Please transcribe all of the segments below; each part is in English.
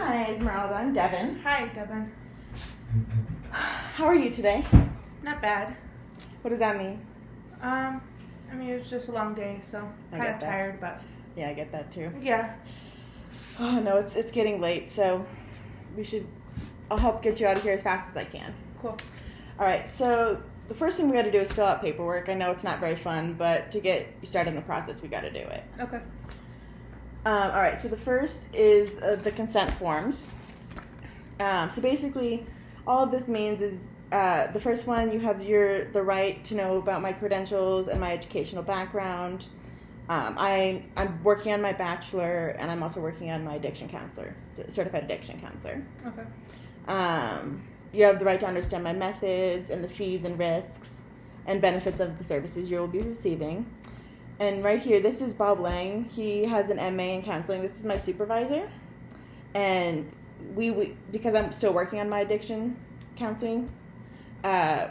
Hi, Esmeralda. I'm Devin. Hi, Devin. How are you today? Not bad. What does that mean? It was just a long day, so kind of tired, but... Yeah, I get that too. Yeah. Oh, no, it's getting late, so I'll help get you out of here as fast as I can. Cool. All right, so the first thing we got to do is fill out paperwork. I know it's not very fun, but to get you started in the process, we got to do it. Okay. All right, so the first is the consent forms. So basically, all of this means is the first one, you have the right to know about my credentials and my educational background. I'm working on my bachelor, and I'm also working on my addiction counselor, certified addiction counselor. Okay. You have the right to understand my methods and the fees and risks and benefits of the services you will be receiving. And right here, this is Bob Lang. He has an MA in counseling. This is my supervisor. And we because I'm still working on my addiction counseling,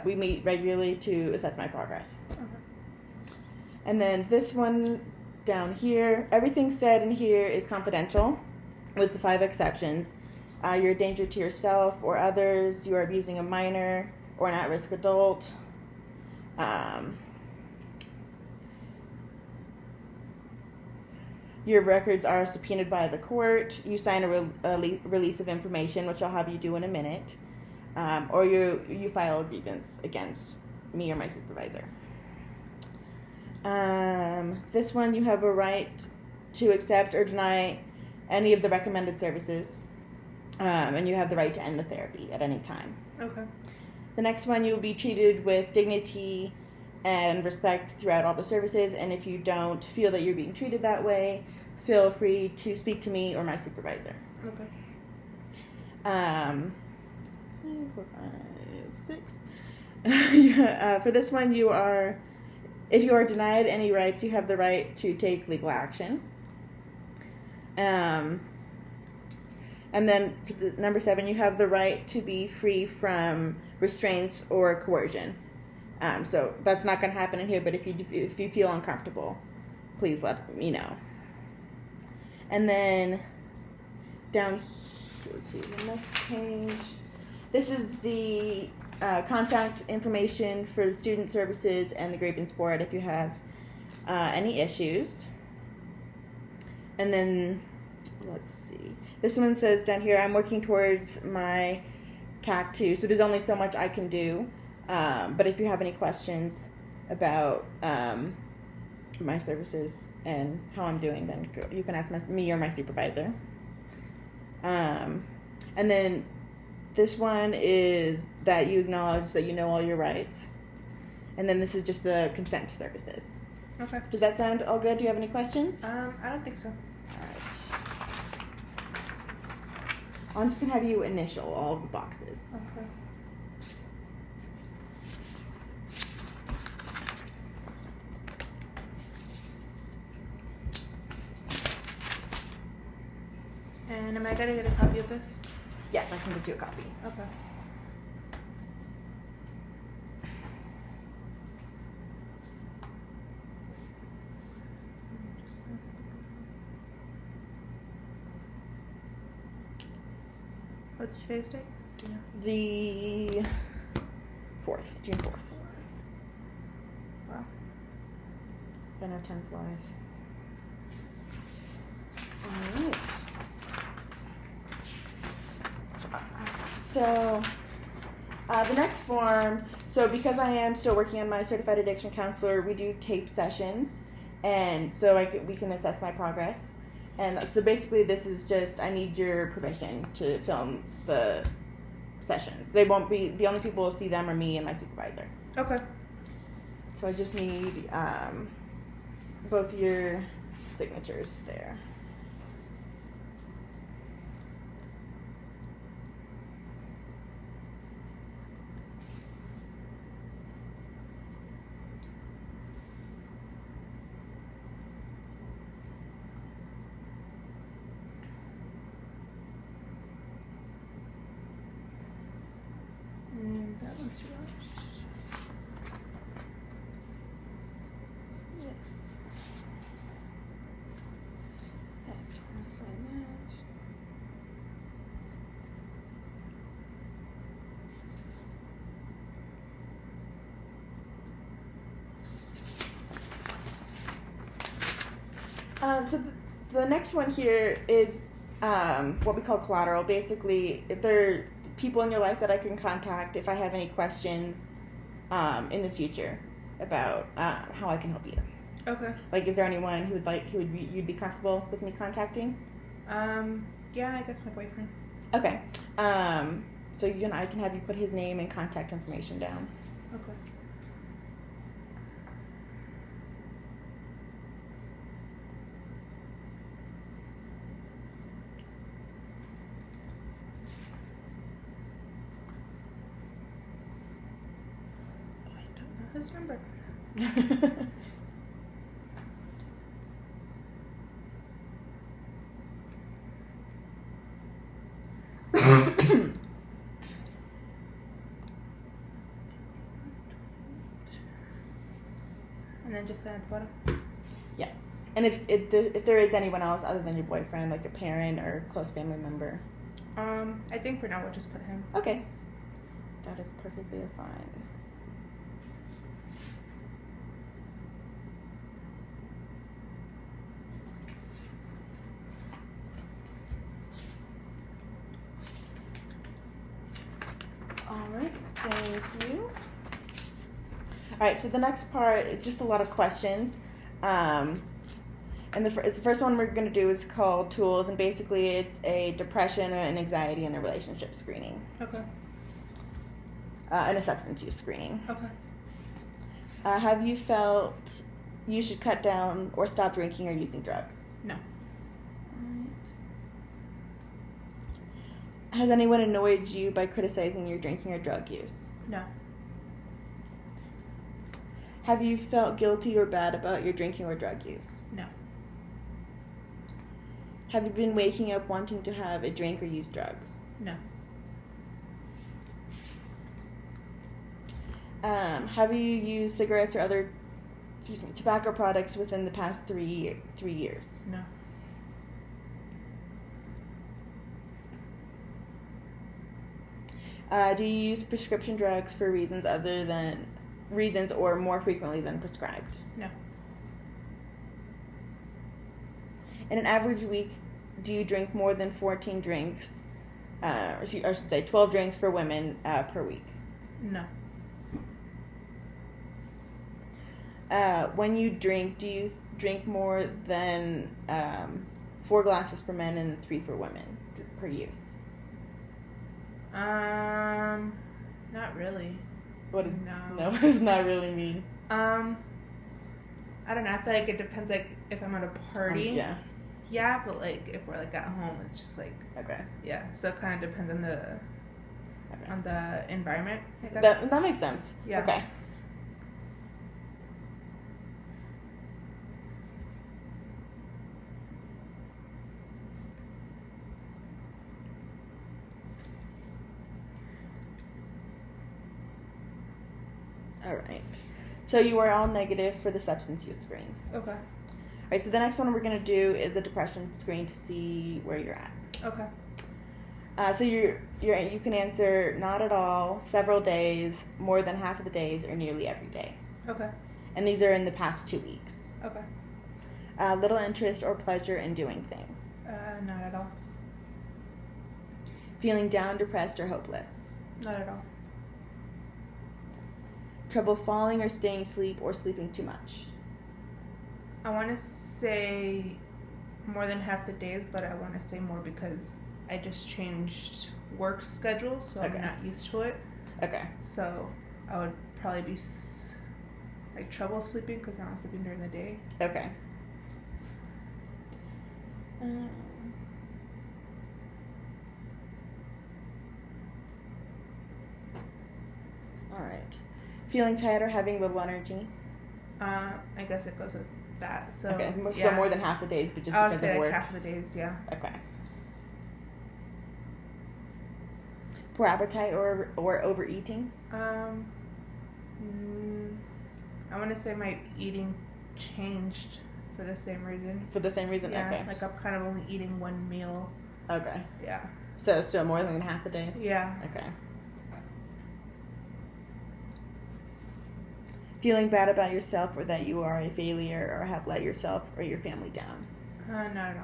we meet regularly to assess my progress. Okay. And then this one down here, everything said in here is confidential with the 5 exceptions. You're a danger to yourself or others. You are abusing a minor or an at-risk adult. Your records are subpoenaed by the court. You sign a release of information, which I'll have you do in a minute. Or you file a grievance against me or my supervisor. This one, you have a right to accept or deny any of the recommended services. And you have the right to end the therapy at any time. Okay. The next one, you will be treated with dignity and respect throughout all the services. And if you don't feel that you're being treated that way, feel free to speak to me or my supervisor. Okay. 3, 4, 5, 6. For this one, if you are denied any rights, you have the right to take legal action. And then for the number 7, you have the right to be free from restraints or coercion. So that's not going to happen in here, but if you feel uncomfortable, please let me know. And then down here, let's see, the next page. This is the contact information for the student services and the grievance board if you have any issues. And then, let's see. This one says down here, I'm working towards my CAC 2, so there's only so much I can do. But if you have any questions about my services and how I'm doing, then you can ask me or my supervisor. And then this one is that you acknowledge that you know all your rights. And then this is just the consent to services. Okay. Does that sound all good? Do you have any questions? I don't think so. All right. I'm just going to have you initial all of the boxes. Okay. And am I going to get a copy of this? Yes, I can get you a copy. Okay. What's today's date? Yeah. The 4th, June 4th. Wow. I know time flies. All right. So, the next form, so because I am still working on my certified addiction counselor, we do tape sessions, and so we can assess my progress. And so basically this is just, I need your permission to film the sessions. They won't be, the only people who will see them are me and my supervisor. Okay. So I just need both your signatures there. That one's yours. Yes. Okay, sign that. So the next one here is what we call collateral. Basically, if there are people in your life that I can contact if I have any questions in the future about how I can help you. Okay. Like, is there anyone you'd be comfortable with me contacting? Yeah, I guess my boyfriend. Okay. So I can have you put his name and contact information down. Okay. I don't know his number. And then just sign at the bottom? Yes. And if there is anyone else other than your boyfriend, like a parent or close family member? I think for now we'll just put him. Okay. That is perfectly fine. Alright, thank you. Alright, so the next part is just a lot of questions. And the first one we're going to do is called Tools, and basically it's a depression and anxiety and a relationship screening. Okay. And a substance use screening. Okay. Have you felt you should cut down or stop drinking or using drugs? No. Has anyone annoyed you by criticizing your drinking or drug use? No. Have you felt guilty or bad about your drinking or drug use? No. Have you been waking up wanting to have a drink or use drugs? No. Have you used cigarettes or other tobacco products within the past 3 years? No. Do you use prescription drugs for reasons or more frequently than prescribed? No. In an average week, do you drink more than 14 drinks, or I should say 12 drinks for women per week? No. When you drink, do you drink more than 4 glasses for men and 3 for women per use? Not really. What does no does not really mean? I don't know. I feel like it depends. Like if I'm at a party, yeah. Yeah, but like if we're like at home, it's just like okay. Yeah, so it kind of depends on the environment. I guess. That makes sense. Yeah. Okay. All right. So you are all negative for the substance use screen. Okay. All right, so the next one we're going to do is a depression screen to see where you're at. Okay. So you can answer not at all, several days, more than half of the days, or nearly every day. Okay. And these are in the past 2 weeks. Okay. Little interest or pleasure in doing things. Not at all. Feeling down, depressed, or hopeless. Not at all. Trouble falling or staying asleep or sleeping too much. I want to say more than half the days, but I want to say more because I just changed work schedule, so okay. I'm not used to it. Okay. So I would probably be like trouble sleeping because I'm not sleeping during the day. Okay. All right. Feeling tired or having little energy? I guess it goes with that. So okay. Yeah. So more than half the days, but just I would because say of work. Half of the days, yeah. Okay. Poor appetite or overeating? I want to say my eating changed for the same reason. For the same reason? Yeah, okay. like I'm kind of only eating one meal. Okay. Yeah. So still more than half the days? Yeah. Okay. Feeling bad about yourself or that you are a failure or have let yourself or your family down? Not at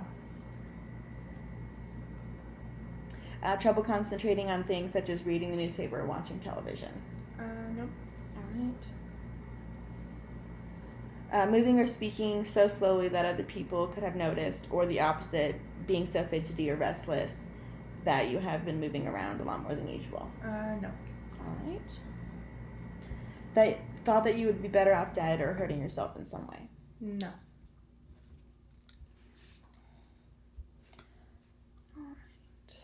all. Trouble concentrating on things such as reading the newspaper or watching television. Nope. All right. Moving or speaking so slowly that other people could have noticed, or the opposite, being so fidgety or restless that you have been moving around a lot more than usual. No. All right. That thought that you would be better off dead or hurting yourself in some way. No. All right.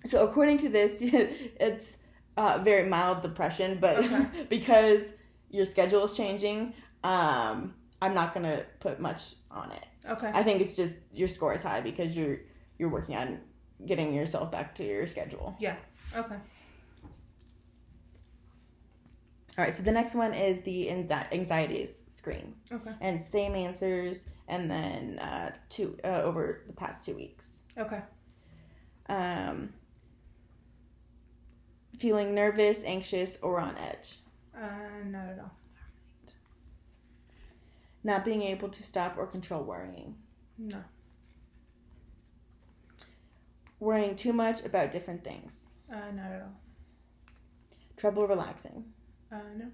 So according to this, it's very mild depression, but Okay. because your schedule is changing, I'm not gonna put much on it. Okay. I think it's just your score is high because you're working on getting yourself back to your schedule. Yeah. Okay. All right, so the next one is the anxiety screen. Okay. And same answers, and then over the past 2 weeks. Okay. Feeling nervous, anxious, or on edge. Not at all. Not being able to stop or control worrying. No. Worrying too much about different things. Not at all. Trouble relaxing. No.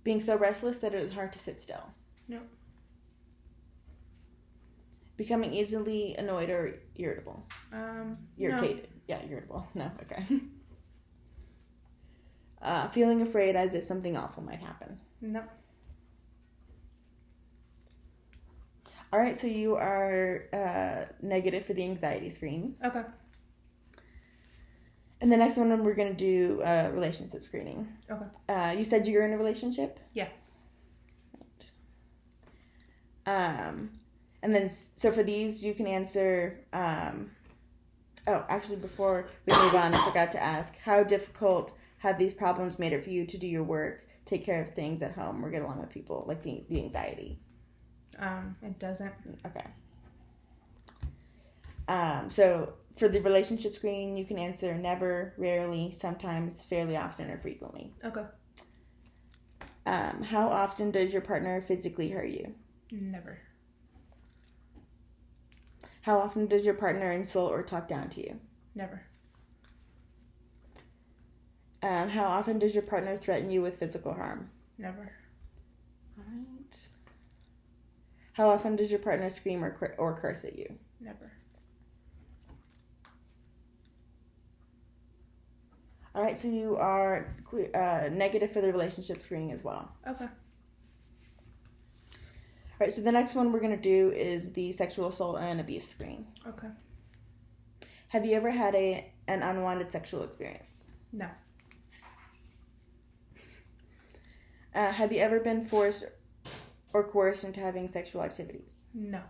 Being so restless that it is hard to sit still. No. Becoming easily annoyed or irritable. Irritated. No. Yeah, irritable. No, okay. Feeling afraid as if something awful might happen. No. All right, so you are negative for the anxiety screen. Okay. And the next one we're going to do relationship screening. Okay. You said you're in a relationship? Yeah. Right. And then, so for these, you can answer... actually, before we move on, I forgot to ask, how difficult have these problems made it for you to do your work, take care of things at home, or get along with people, like the anxiety? It doesn't. Okay. So for the relationship screen, you can answer never, rarely, sometimes, fairly often, or frequently. Okay. How often does your partner physically hurt you? Never. How often does your partner insult or talk down to you? Never. How often does your partner threaten you with physical harm? Never. All right. How often does your partner scream or curse at you? Never. All right, so you are negative for the relationship screening as well. Okay. All right, so the next one we're going to do is the sexual assault and abuse screen. Okay. Have you ever had an unwanted sexual experience? No. Have you ever been forced or coerced into having sexual activities? No.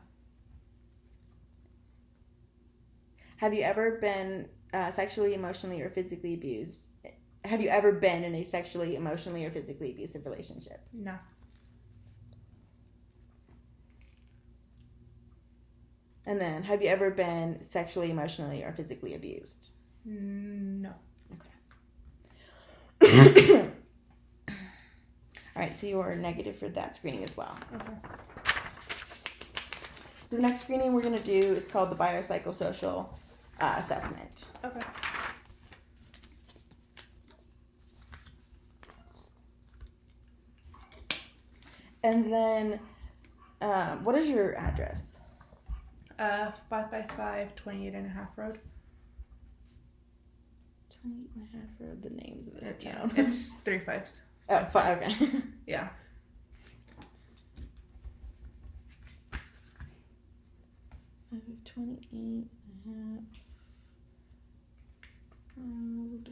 Have you ever been sexually, emotionally, or physically abused? Have you ever been in a sexually, emotionally, or physically abusive relationship? No. And then, have you ever been sexually, emotionally, or physically abused? No. Okay. All right, so you are negative for that screening as well. Okay. So the next screening we're going to do is called the biopsychosocial assessment. Okay. And then, what is your address? 555 28.5 Road. 28.5 Road, the names of this Yeah, town. it's 3 5s. Oh, okay. Yeah. I have 28.5 Road.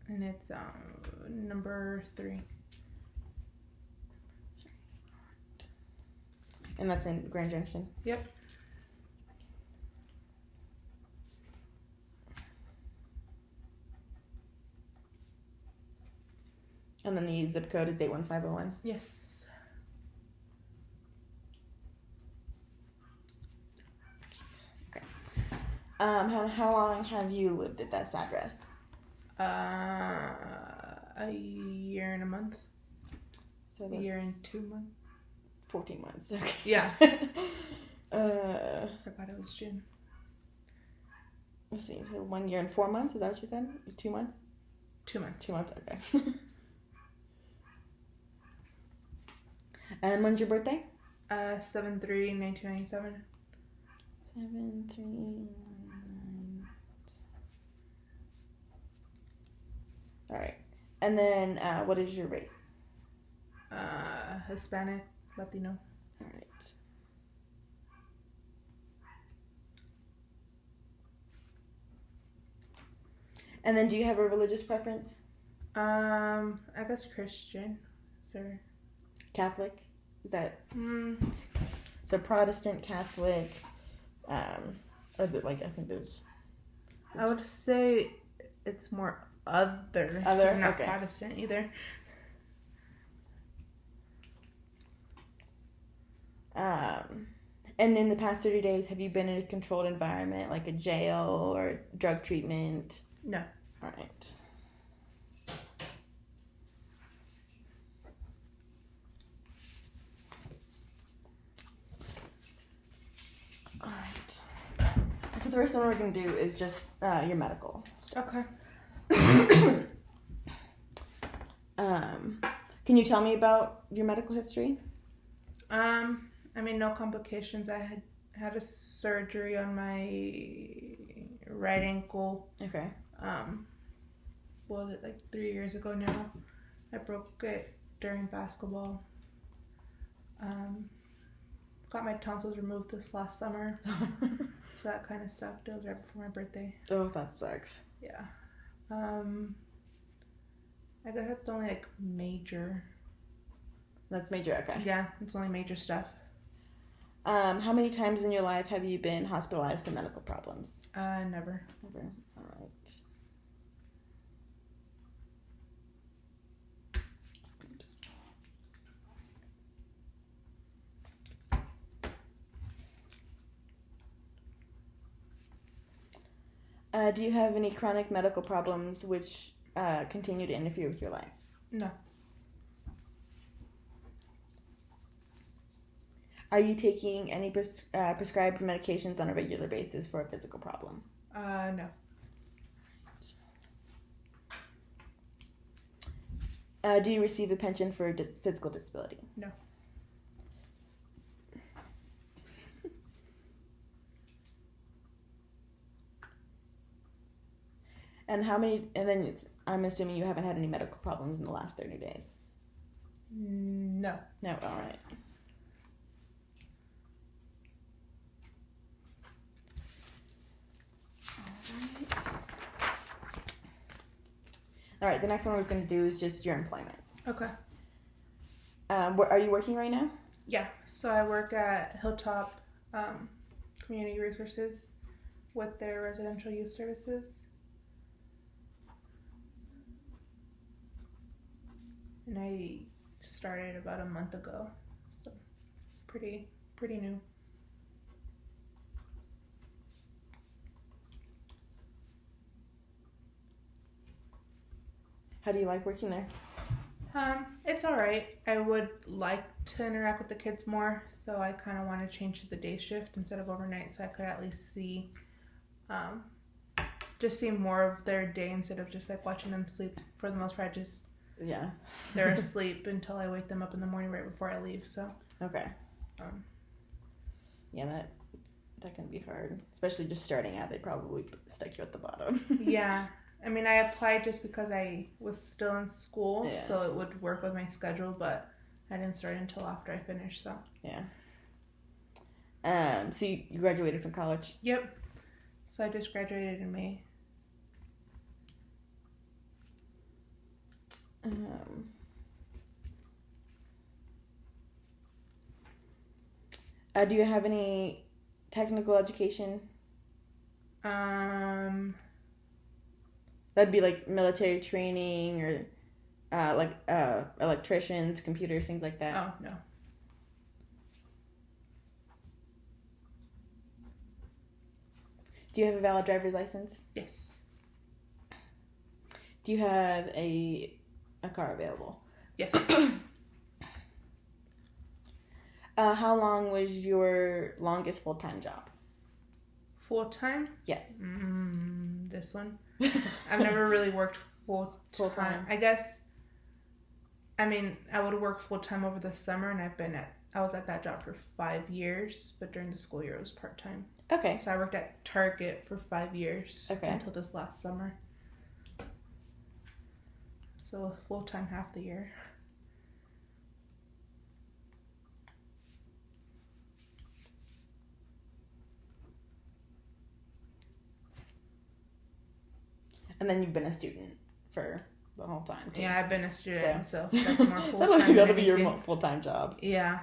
And it's number 3. And that's in Grand Junction. Yep. And then the zip code is 81501. Yes. Okay. How long have you lived at this address? A year and a month. So So A year and 2 months. 14 months. Okay. Yeah. I forgot it was June. Let's see. So 1 year and 4 months. Is that what you said? 2 months. 2 months. 2 months. Okay. And when's your birthday? 7/3/1997. 7/3/1997. All right. And then, what is your race? Hispanic, Latino. All right. And then, do you have a religious preference? I guess Christian. Sir. Catholic? Is that? Mm. So Protestant, Catholic, or I think there's. I would say it's more other. Other? Not Okay. Protestant either. And in the past 30 days, have you been in a controlled environment, like a jail or drug treatment? No. All right. All right. So the first one we're going to do is just your medical stuff. Okay. Can you tell me about your medical history? I mean, no complications. I had a surgery on my right ankle. Okay. What was it, like 3 years ago now? I broke it during basketball. Got my tonsils removed this last summer. So that kind of sucked. It was right before my birthday. Oh, that sucks. Yeah. I guess that's only like major. That's major, okay. Yeah, it's only major stuff. How many times in your life have you been hospitalized for medical problems? Never. Never. All right. Oops. Do you have any chronic medical problems which continue to interfere with your life? No. Are you taking any prescribed medications on a regular basis for a physical problem? No. Do you receive a pension for physical disability? No. And then I'm assuming you haven't had any medical problems in the last 30 days? No. No, all right. All right, the next one we're going to do is just your employment. Okay. Are you working right now? Yeah. So I work at Hilltop Community Resources with their residential youth services. And I started about a month ago. So pretty new. How do you like working there? It's all right. I would like to interact with the kids more, so I kind of want to change to the day shift instead of overnight, so I could at least see more of their day instead of just like watching them sleep. For the most part, they're asleep until I wake them up in the morning right before I leave. So okay. Yeah, that can be hard, especially just starting out. They probably stick you at the bottom. Yeah. I mean, I applied just because I was still in school, so it would work with my schedule, but I didn't start until after I finished, so. Yeah. So you graduated from college? Yep. So I just graduated in May. Do you have any technical education? That'd be like military training or electricians, computers, things like that. Oh, no. Do you have a valid driver's license? Yes. Do you have a car available? Yes. How long was your longest full-time job? Full-time? Yes. This one. I've never really worked full-time. I guess, I mean, I would work full-time over the summer, and I was at that job for 5 years, but during the school year it was part-time. Okay. So I worked at Target for 5 years until this last summer. So full-time half the year. And then you've been a student for the whole time, too. Yeah, I've been a student, so that's more full-time. That'll be your full-time job. Yeah.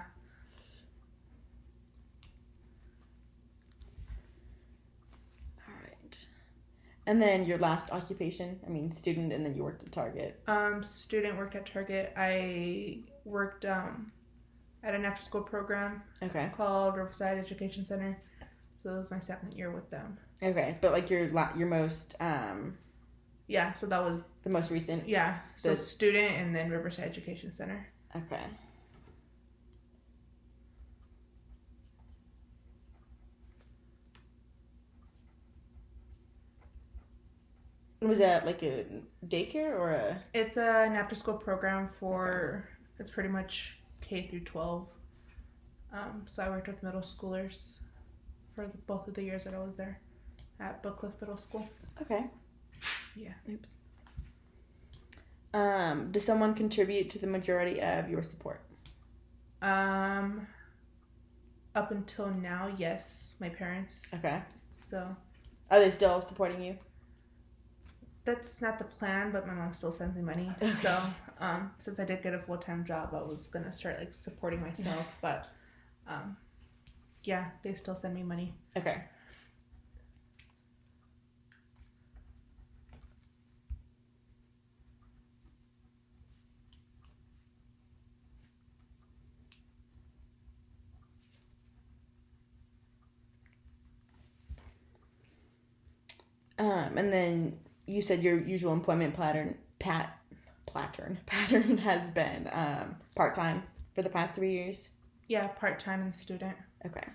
All right. And then your last occupation, student, and then you worked at Target. Student, worked at Target. I worked at an after-school program called Riverside Education Center. So that was my second year with them. Okay, but like your most... Yeah, so that was... The most recent? Yeah, so student and then Riverside Education Center. Okay. Was that like a daycare or a... It's an after-school program for... It's pretty much K through 12. So I worked with middle schoolers for both of the years that I was there at Bookcliff Middle School. Okay. Yeah. Oops. Does someone contribute to the majority of your support? Up until now, yes. My parents. Okay. So. Are they still supporting you? That's not the plan, but my mom still sends me money. So, since I did get a full-time job, I was gonna start like supporting myself. But, yeah, they still send me money. Okay. And then you said your usual employment pattern has been part-time for the past 3 years? Yeah, part-time and student. Okay.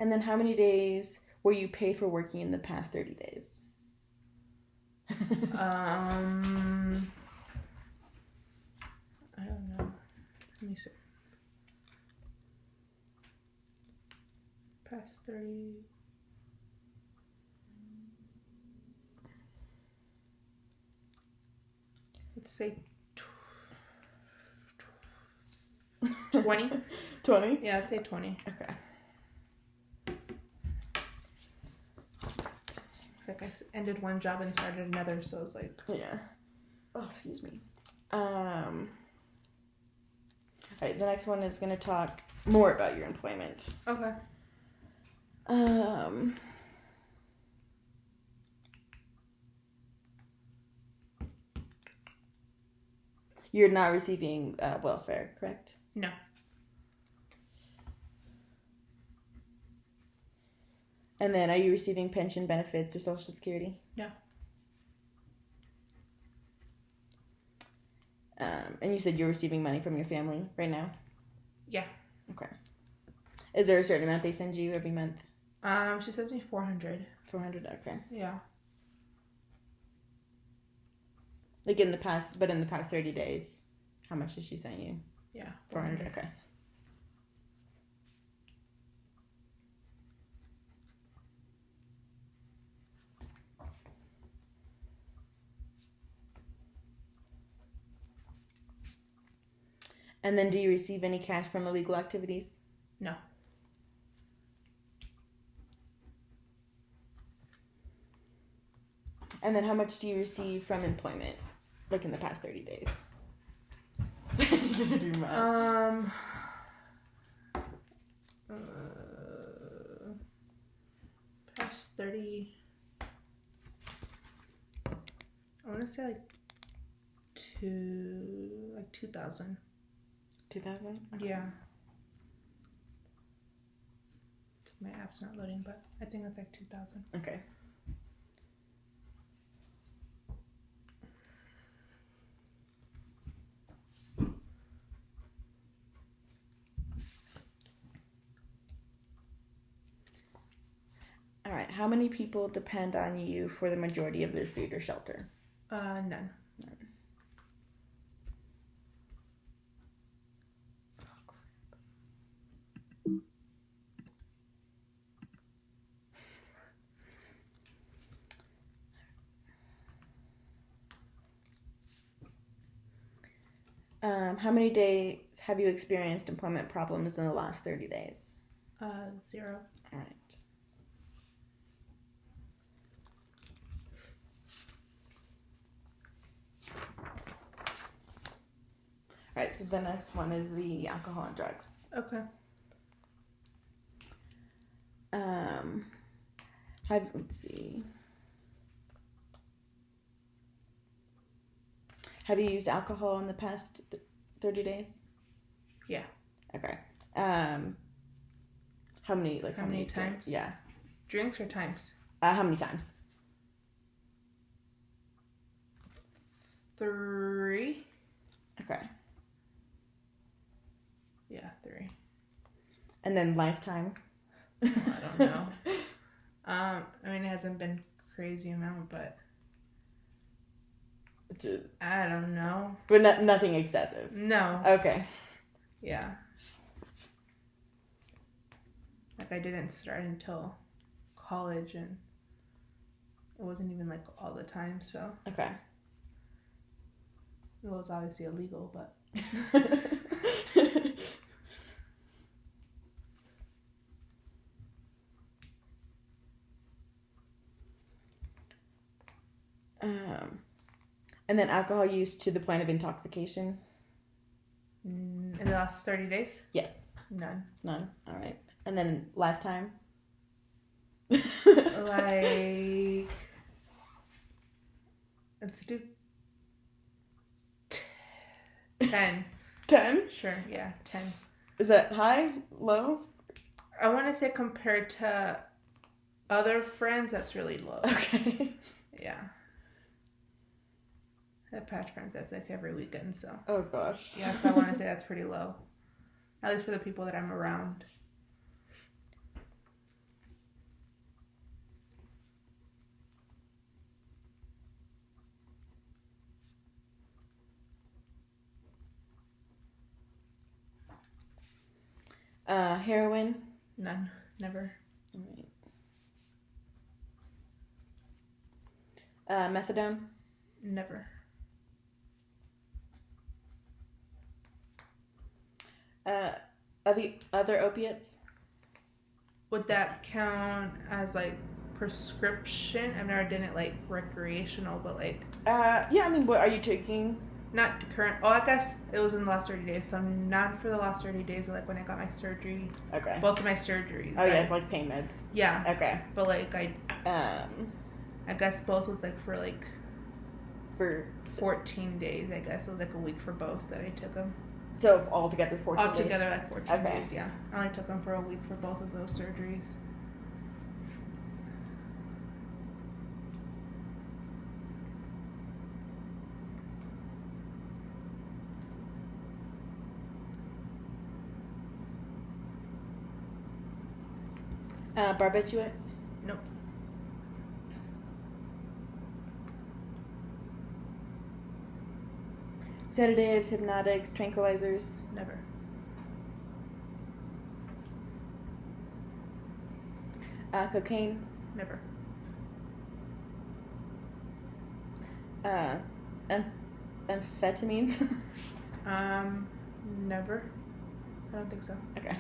And then how many days were you paid for working in the past 30 days? I don't know. Let me see. Past 30. Let's say 20. 20? Yeah, I'd say 20. Okay. It's like I ended one job and started another, so it's like... Yeah. Oh, excuse me. Alright, the next one is going to talk more about your employment. Okay. You're not receiving welfare, correct? No. And then are you receiving pension benefits or Social Security? No. And you said you're receiving money from your family right now? Yeah. Okay. Is there a certain amount they send you every month? She sends me 400. 400, okay. Yeah. Like in the past 30 days, how much did she send you? Yeah. 400, okay. And then do you receive any cash from illegal activities? No. And then how much do you receive from employment, like in the past 30 days? You're gonna do math. Past 30... I want to say like 2,000. 2,000? Okay. Yeah. My app's not loading, but I think it's like 2,000. Okay. All right. How many people depend on you for the majority of their food or shelter? None. How many days have you experienced employment problems in the last 30 days? 0. All right. All right, so the next one is the alcohol and drugs. Okay. Let's see. Have you used alcohol in the past 30 days? Yeah. Okay. How many times? Yeah. Drinks or times? How many times? 3. Okay. Yeah, 3. And then lifetime? I don't know. I mean, it hasn't been crazy amount, but I don't know. But nothing excessive? No. Okay. Yeah. Like, I didn't start until college, and it wasn't even, like, all the time, so. Okay. It was obviously illegal, but. And then alcohol use to the point of intoxication? In the last 30 days? Yes. None. None. All right. And then lifetime? Like, let's do 10. 10? Sure, yeah, 10. Is that high? Low? I want to say compared to other friends, that's really low. Okay. Yeah. I have patch friends that's like every weekend, so. Oh gosh. Yeah, so I want to say that's pretty low. At least for the people that I'm around. Heroin? None. Never. All right. Methadone? Never. Other opiates? Would that count as like prescription? I've never done it like recreational, but like. Yeah, I mean, what are you taking? Not current. Oh, I guess it was in the last 30 days. So not for the last 30 days, like when I got my surgery. Okay. Both of my surgeries. Oh, yeah, like pain meds. Yeah. Okay. But like I guess both was like for 14 days. I guess it was like a week for both that I took them. So altogether 14 days? Altogether like 14 days, yeah. I only took them for a week for both of those surgeries. Barbiturates? Nope. Sedatives, hypnotics, tranquilizers? Never. Cocaine? Never. Amphetamines? Never. I don't think so. Okay.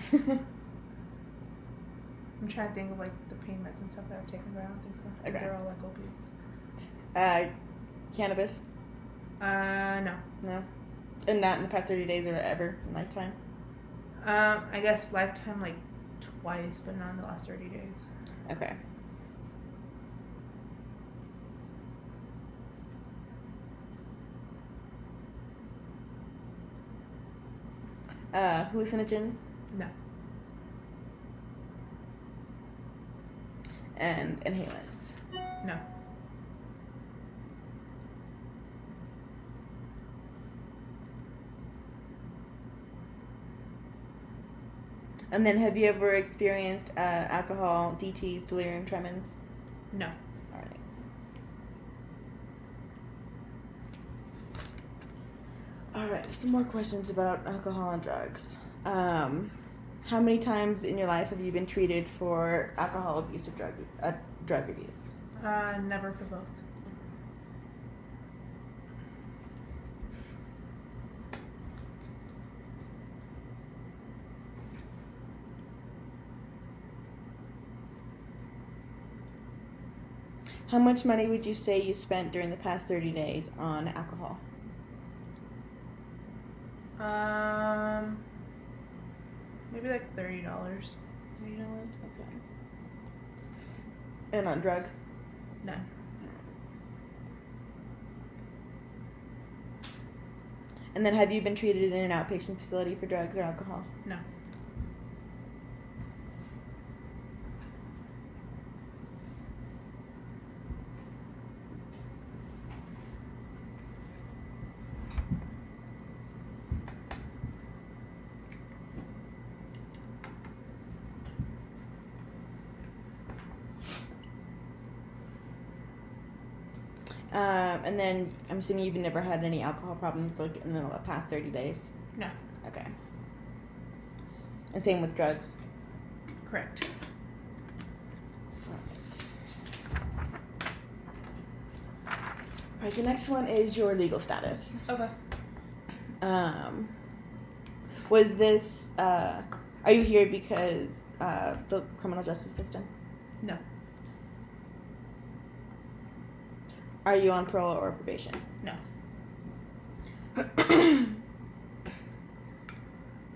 I'm trying to think of like the pain meds and stuff that I've taken, but I don't think so. I think they're all like opiates. Cannabis? No. No. And not in the past 30 days or ever in lifetime? I guess lifetime like twice, but not in the last 30 days. Okay. Hallucinogens? No. and inhalants? No. And then have you ever experienced alcohol, DTs, delirium tremens? No. All right. All right, some more questions about alcohol and drugs. How many times in your life have you been treated for alcohol abuse or drug abuse? Never for both. How much money would you say you spent during the past 30 days on alcohol? Maybe like $30. $30? Okay. And on drugs? None. And then have you been treated in an outpatient facility for drugs or alcohol? No. And then I'm assuming you've never had any alcohol problems like in the past 30 days? No. Okay. And same with drugs? Correct. All right, the next one is your legal status. Okay. Was this, are you here because the criminal justice system? No. Are you on parole or probation? No.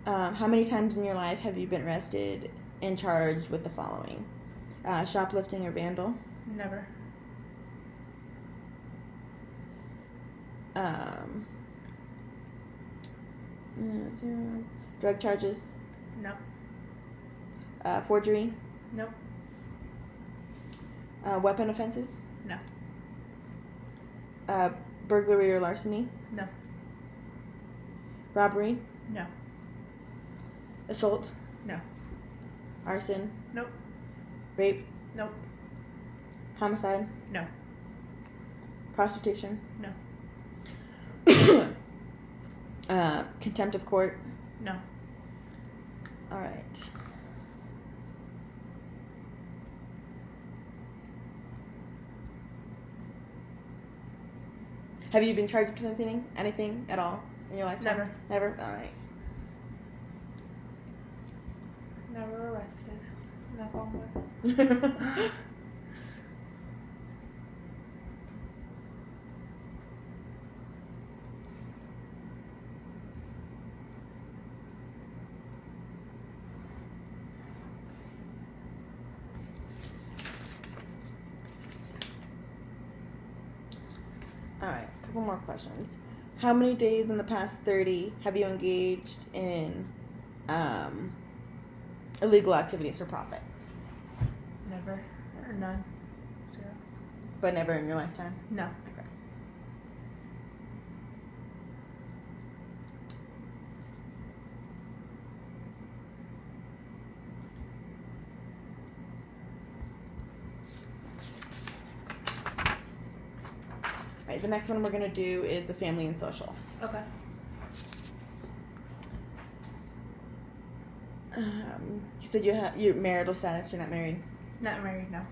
How many times in your life have you been arrested and charged with the following? Shoplifting or vandal? Never. Drug charges? No. Forgery? Nope. Weapon offenses? No. Burglary or larceny? No. Robbery? No. Assault? No. Arson? Nope. Rape? Nope. Homicide? No. Prostitution? No. Contempt of court? No. All right. Have you been charged with anything at all in your lifetime? Never. All right. Never arrested. Knock on wood. All right, a couple more questions. How many days in the past 30 have you engaged in illegal activities for profit? Never. Or none. Zero. But never in your lifetime? No. Okay. All right, the next one we're going to do is the family and social. Okay. You said you have your marital status. You're not married. Not married, no.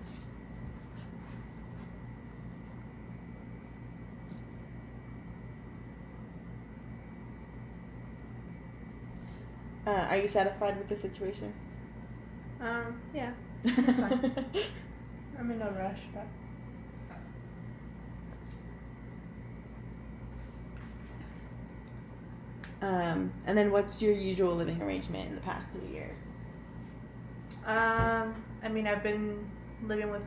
Are you satisfied with the situation? Yeah. That's fine. I'm in no rush, but. And then what's your usual living arrangement in the past 3 years? I mean, I've been living with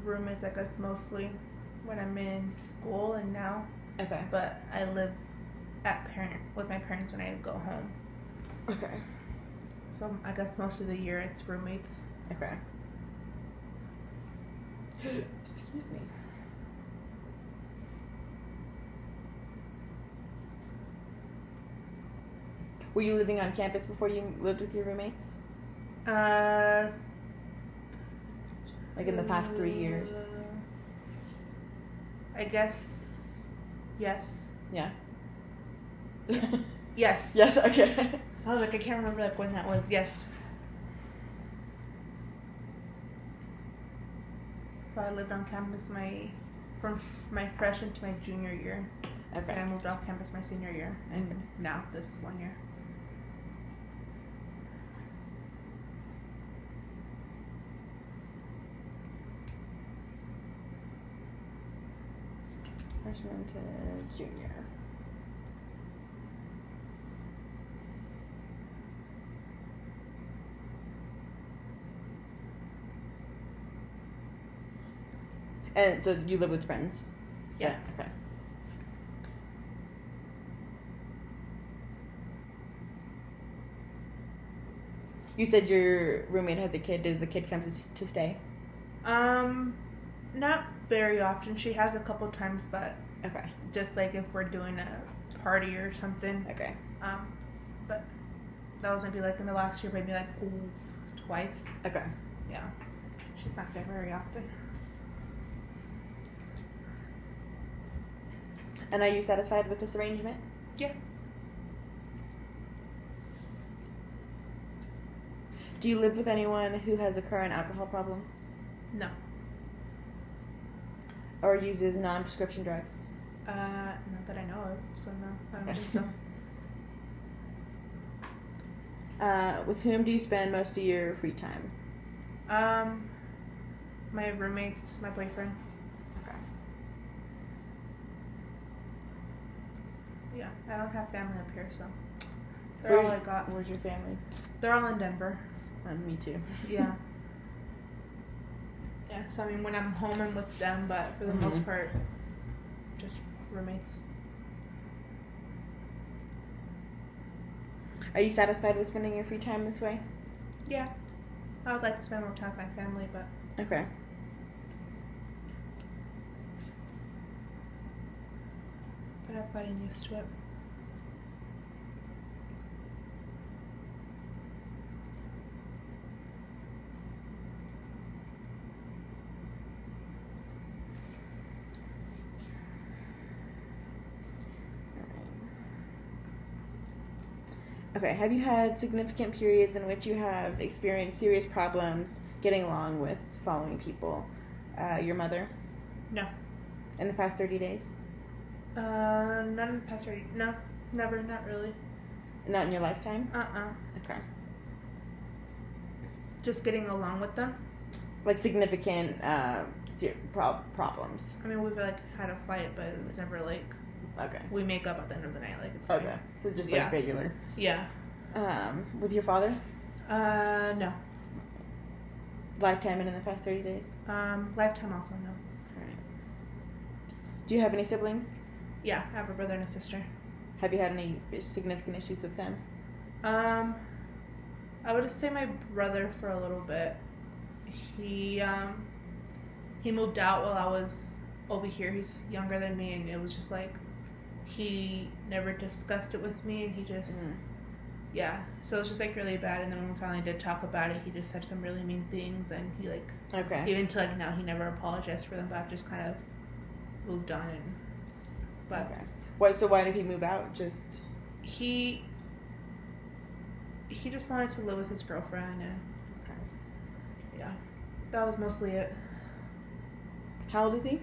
roommates, I guess, mostly when I'm in school and now. Okay. But I live with my parents when I go home. Okay. So I guess most of the year it's roommates. Okay. Excuse me. Were you living on campus before you lived with your roommates? Like in the past 3 years? I guess, yes. Yeah. Yes. Yes, okay. I was like, I can't remember like when that was. Yes. So I lived on campus from my freshman to my junior year. Okay. And I moved off campus my senior year, and now this 1 year. Freshman to junior. And so you live with friends? Yeah. Okay. You said your roommate has a kid. Does the kid come to stay? Not very often. She has a couple times, but Okay. just like if we're doing a party or something. Okay. But that was maybe like in the last year, maybe like twice. Okay. Yeah. She's not there very often. And are you satisfied with this arrangement? Yeah. Do you live with anyone who has a current alcohol problem? No. Or uses non-prescription drugs? Not that I know of, so no, I don't think so. With whom do you spend most of your free time? My roommates, my boyfriend. Okay. Yeah, I don't have family up here, so they're all I got. Where's your family? They're all in Denver. Me too. Yeah. Yeah, so I mean, when I'm home, I'm with them, but for the most part, just roommates. Are you satisfied with spending your free time this way? Yeah. I would like to spend more time with my family, but... Okay. But I've gotten used to it. Okay, have you had significant periods in which you have experienced serious problems getting along with following people? Your mother? No. In the past 30 days? Not in the past 30... No, never, not really. Not in your lifetime? Okay. Just getting along with them? Like significant problems? I mean, we've like had a fight, but it was never like... Okay. We make up at the end of the night, like it's Okay. fine. So just like regular. Yeah. With your father? No. Lifetime and in the past 30 days? Lifetime also, no. Alright. Do you have any siblings? Yeah, I have a brother and a sister. Have you had any significant issues with them? I would say my brother for a little bit. He moved out while I was over here. He's younger than me, and it was just like he never discussed it with me, and he just yeah, so it was just like really bad. And then when we finally did talk about it, he just said some really mean things, and he like even to like now he never apologized for them, but I've just kind of moved on. And but why did he move out? Just he just wanted to live with his girlfriend, and yeah, that was mostly it. How old is he?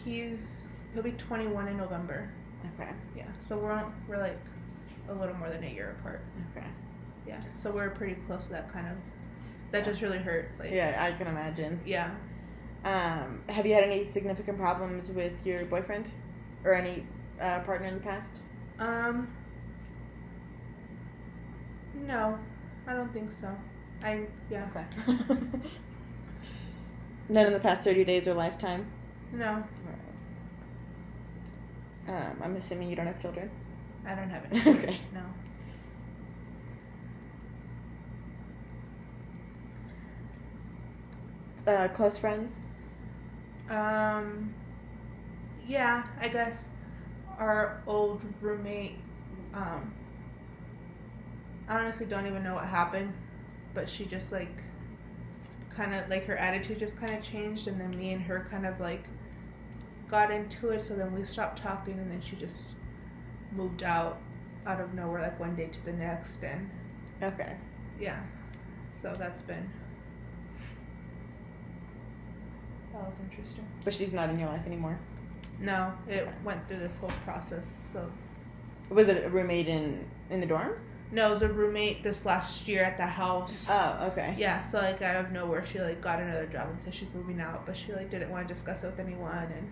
He'll be 21 in November. Okay. Yeah, so we're like a little more than a year apart. Okay. Yeah, so we're pretty close to that kind of. That just really hurt. Like. Yeah, I can imagine. Yeah. Have you had any significant problems with your boyfriend, or any partner in the past? No, I don't think so. Yeah. Okay. None in the past 30 days or lifetime? No. I'm assuming you don't have children? I don't have any. Okay. No. Close friends? Yeah, I guess our old roommate, I honestly don't even know what happened, but she just like kind of like her attitude just kind of changed, and then me and her kind of like got into it, so then we stopped talking, and then she just moved out of nowhere like one day to the next, and Okay. yeah, so that was interesting. But she's not in your life anymore? No, it went through this whole process. So was it a roommate in the dorms? No, it was a roommate this last year at the house. Oh, okay. Yeah, so like out of nowhere she like got another job and said she's moving out, but she like didn't want to discuss it with anyone, and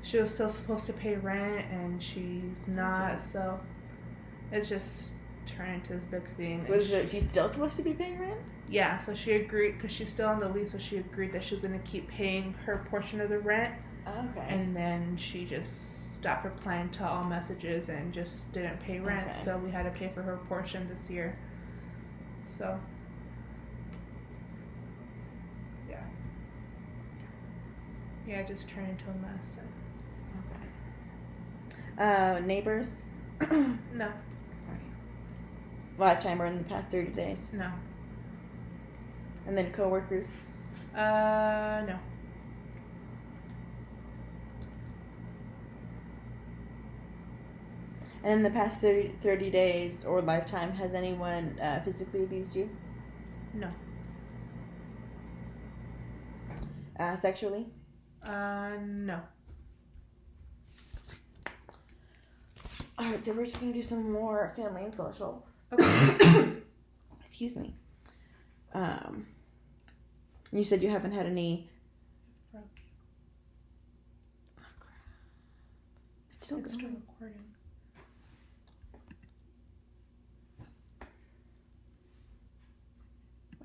she was still supposed to pay rent and she's not, so it's just turned into this big thing. She's still supposed to be paying rent? Yeah, so she agreed, because she's still on the lease, so she agreed that she was going to keep paying her portion of the rent. Okay. And then she just stopped replying to all messages and just didn't pay rent, Okay. so we had to pay for her portion this year. So, yeah. Yeah, it just turned into a mess. Okay. Neighbors? No. Lifetime or in the past 30 days? No. And then coworkers? No. And in the past 30 days or lifetime, has anyone physically abused you? No. Sexually? No. Alright, so we're just going to do some more family and social. Okay. Excuse me. You said you haven't had any... Oh, crap. It's still recording.